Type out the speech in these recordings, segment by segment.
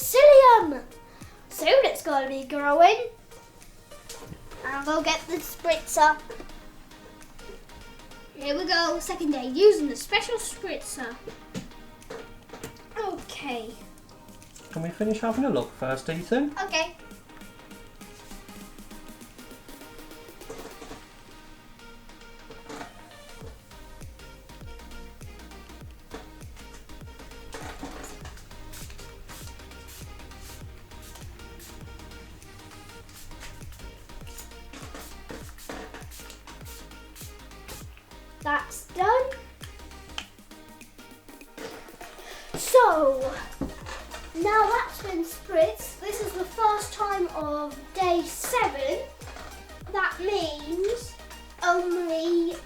mycelium. Soon it's going to be growing. I'll go get the spritzer. Here we go, second day, using the special spritzer. Okay. Can we finish having a look first, Ethan? Okay. That's done. So, now that's been spritzed. This is the first time of day 7. That means only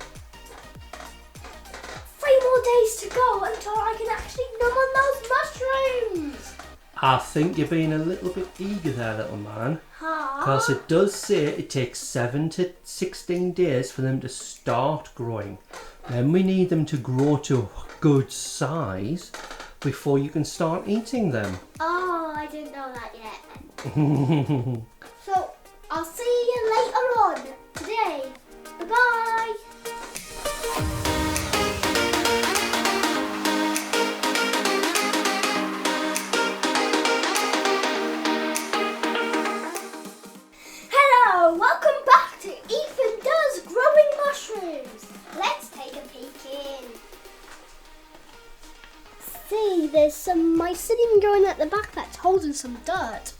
3 more days to go until I can actually numb on those mushrooms. I think you're being a little bit eager there, little man. Huh? Because it does say it takes 7 to 16 days for them to start growing. Then we need them to grow to a good size before you can start eating them. Oh, I didn't know that yet. So, I'll see you later on today. Bye-bye. Hello, welcome back to Ethan Does Growing Mushrooms. Let's take a peek in. See, there's some mycelium growing at the back that's holding some dirt.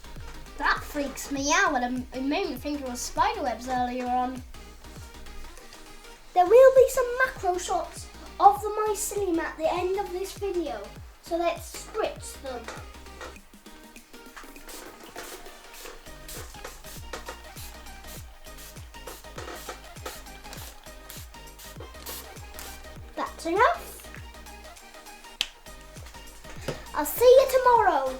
That freaks me out, and it made me think it was spider webs earlier on. There will be some macro shots of the mycelium at the end of this video, so let's spritz them. That's enough. I'll see you tomorrow.